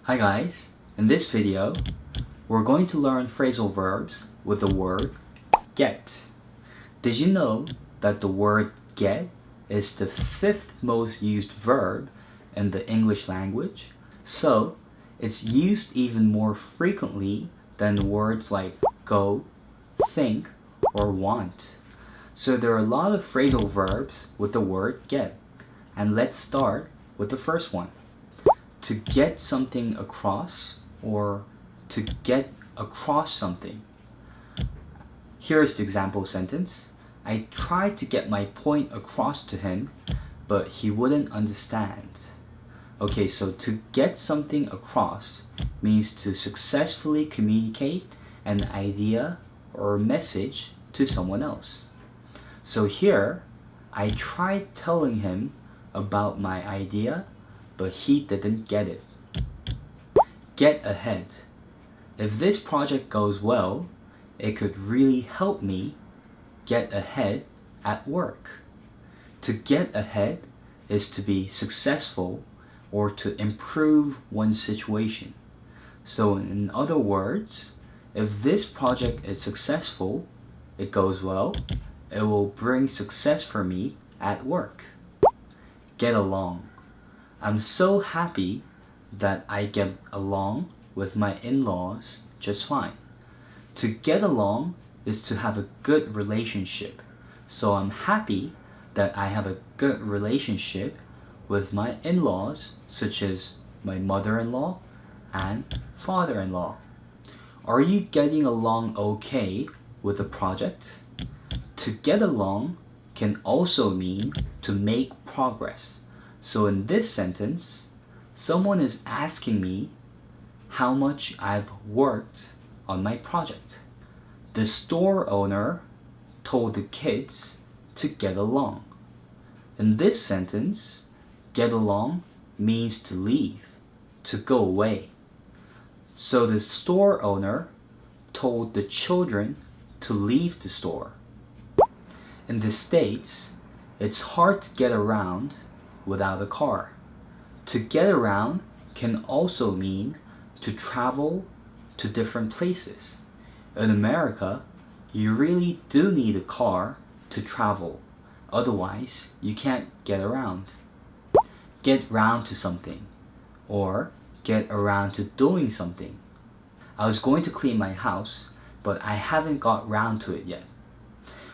Hi guys, in this video, we're going to learn phrasal verbs with the word get. Did you know that the word get is the 5th most used verb in the English language? So, it's used even more frequently than words like go, think, or want. So there are a lot of phrasal verbs with the word get. And let's start with the first one. To get something across, or to get across something. Here's the example sentence. I tried to get my point across to him, but he wouldn't understand. Okay, so to get something across means to successfully communicate an idea or message to someone else. So here, I tried telling him about my idea, but he didn't get it. Get ahead. If this project goes well, it could really help me get ahead at work. To get ahead is to be successful or to improve one's situation. So in other words, if this project is successful, it goes well, it will bring success for me at work. Get along. I'm so happy that I get along with my in-laws just fine. To get along is to have a good relationship. So I'm happy that I have a good relationship with my in-laws, such as my mother-in-law and father-in-law. Are you getting along okay with the project? To get along can also mean to make progress. So in this sentence, someone is asking me how much I've worked on my project. The store owner told the kids to get along. In this sentence, get along means to leave, to go away. So the store owner told the children to leave the store. In the States, it's hard to get around without a car. To get around can also mean to travel to different places. In America, you really do need a car to travel. Otherwise, you can't get around. Get round to something, or get around to doing something. I was going to clean my house, but I haven't got round to it yet.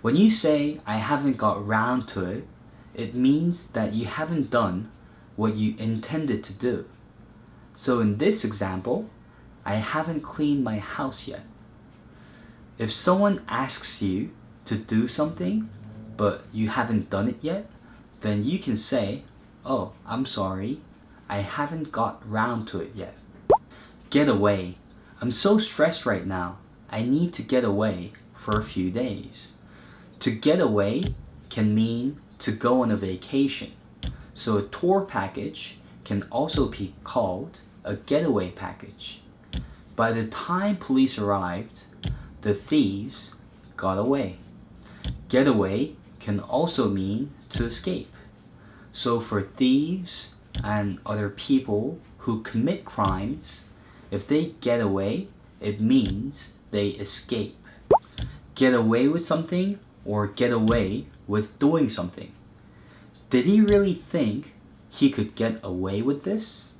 When you say I haven't got round to it, it means that you haven't done what you intended to do. So in this example, I haven't cleaned my house yet. If someone asks you to do something, but you haven't done it yet, then you can say, oh, I'm sorry, I haven't got round to it yet. Get away. I'm so stressed right now. I need to get away for a few days. To get away can mean to go on a vacation. So a tour package can also be called a getaway package. By the time police arrived, the thieves got away. Getaway can also mean to escape. So for thieves and other people who commit crimes, if they get away, it means they escape. Get away with something or get away with doing something. Did he really think he could get away with this?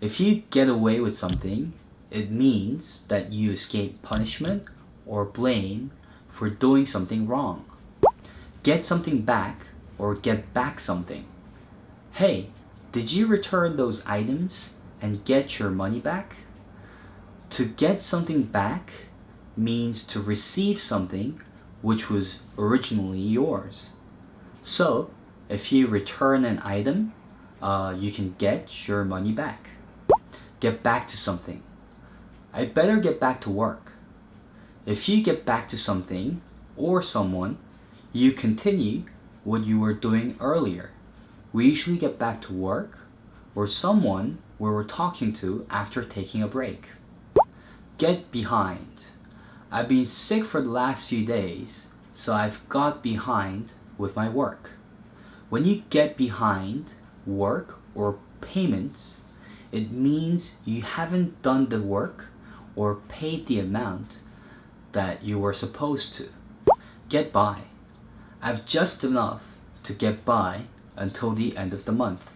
If you get away with something, it means that you escape punishment or blame for doing something wrong. Get something back or get back something. Hey, did you return those items and get your money back? To get something back means to receive something which was originally yours. So, if you return an item, you can get your money back. Get back to something. I better get back to work. If you get back to something or someone, you continue what you were doing earlier. We usually get back to work or someone we were talking to after taking a break. Get behind. I've been sick for the last few days, so I've got behind with my work. When you get behind work or payments, it means you haven't done the work or paid the amount that you were supposed to. Get by. I've just enough to get by until the end of the month.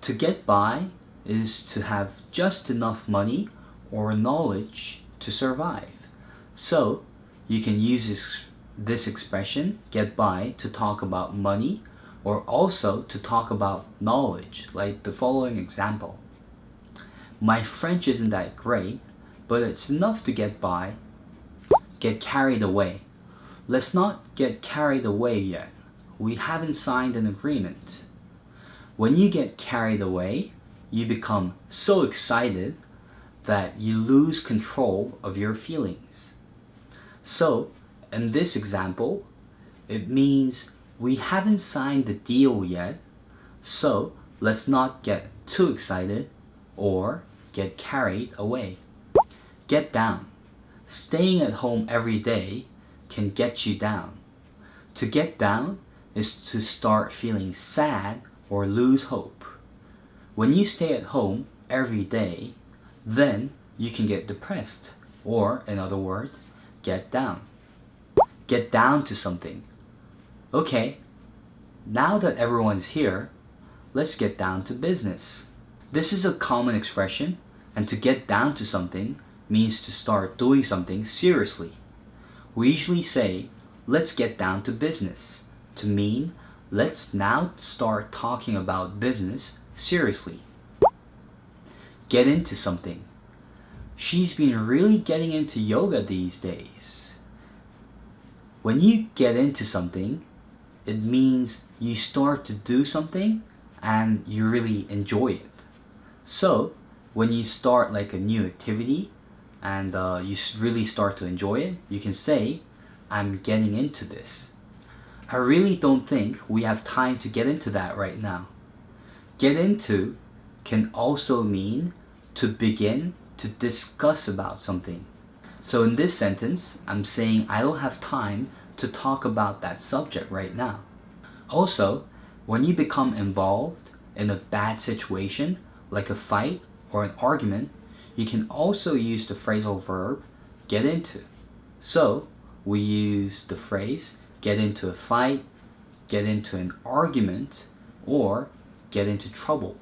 To get by is to have just enough money or knowledge to survive. So you can use this expression, get by, to talk about money or also to talk about knowledge, like the following example. My French isn't that great, but it's enough to get by. Get carried away. Let's not get carried away yet. We haven't signed an agreement. When you get carried away, you become so excited that you lose control of your feelings. So, in this example, it means we haven't signed the deal yet, so let's not get too excited or get carried away. Get down. Staying at home every day can get you down. To get down is to start feeling sad or lose hope. When you stay at home every day, then you can get depressed, or in other words, get down. Get down to something. Okay, now that everyone's here, let's get down to business. This is a common expression, and to get down to something means to start doing something seriously. We usually say, let's get down to business, to mean let's now start talking about business seriously. Get into something. She's been really getting into yoga these days. When you get into something, it means you start to do something and you really enjoy it. So, when you start like a new activity and you really start to enjoy it, you can say, I'm getting into this. I really don't think we have time to get into that right now. Get into can also mean to begin to discuss about something. So in this sentence, I'm saying I don't have time to talk about that subject right now. Also, when you become involved in a bad situation, like a fight or an argument, you can also use the phrasal verb get into. So, we use the phrase get into a fight, get into an argument, or get into trouble.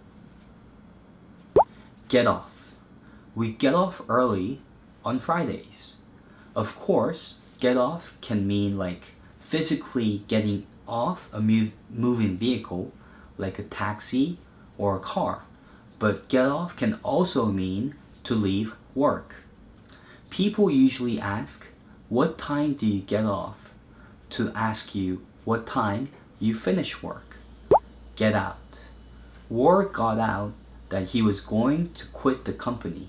Get off. We get off early on Fridays. Of course, get off can mean like physically getting off a moving vehicle like a taxi or a car. But get off can also mean to leave work. People usually ask, what time do you get off? To ask you what time you finish work. Get out. Word got out that he was going to quit the company.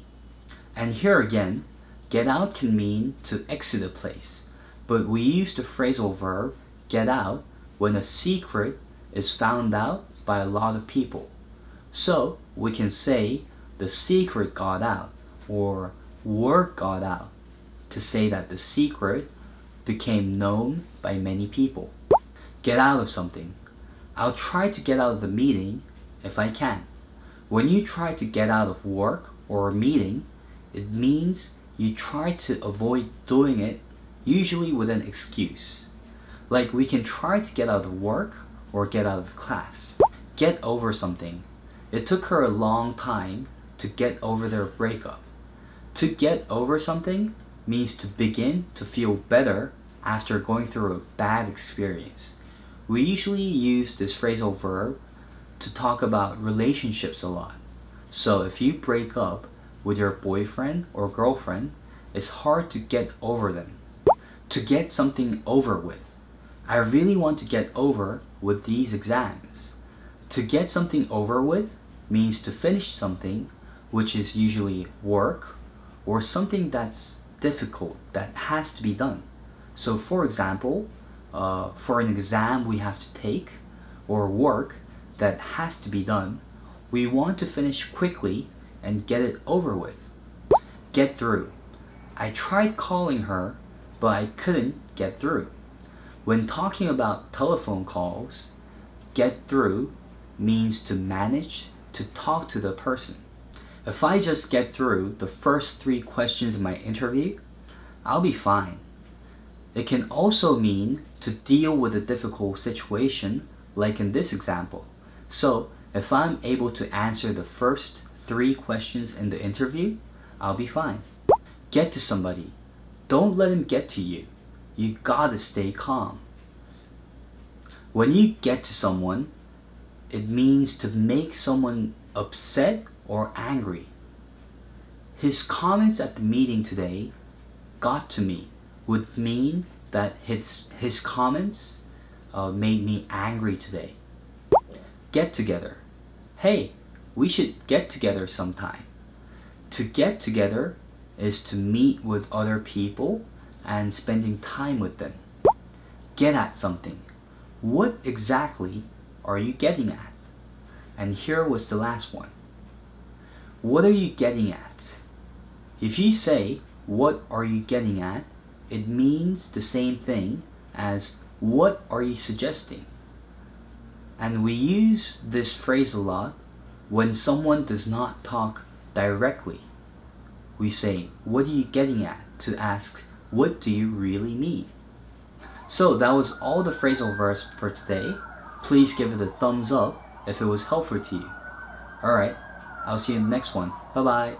And here again, get out can mean to exit a place. But we use the phrasal verb get out when a secret is found out by a lot of people. So we can say the secret got out or word got out to say that the secret became known by many people. Get out of something. I'll try to get out of the meeting if I can. When you try to get out of work or a meeting, it means you try to avoid doing it, usually with an excuse. Like we can try to get out of work or get out of class. Get over something. It took her a long time to get over their breakup. To get over something means to begin to feel better after going through a bad experience. We usually use this phrasal verb to talk about relationships a lot. So if you break up with your boyfriend or girlfriend, it's hard to get over them. To get something over with. I really want to get over with these exams. To get something over with means to finish something, which is usually work or something that's difficult that has to be done. So for example, for an exam we have to take or work that has to be done, we want to finish quickly and get it over with. Get through. I tried calling her, but I couldn't get through. When talking about telephone calls, get through means to manage to talk to the person. If I just get through the first 3 questions in my interview, I'll be fine. It can also mean to deal with a difficult situation, like in this example. So, if I'm able to answer the first 3 questions in the interview, I'll be fine. Get to somebody. Don't let him get to you. You gotta stay calm. When you get to someone, it means to make someone upset or angry. His comments at the meeting today got to me would mean that his comments made me angry today. Get together. Hey, we should get together sometime. To get together is to meet with other people and spending time with them. Get at something. What exactly are you getting at? And here was the last one. What are you getting at? If you say, what are you getting at? It means the same thing as what are you suggesting? And we use this phrase a lot when someone does not talk directly. We say, what are you getting at? To ask, what do you really mean? So that was all the phrasal verbs for today. Please give it a thumbs up if it was helpful to you. Alright, I'll see you in the next one. Bye bye.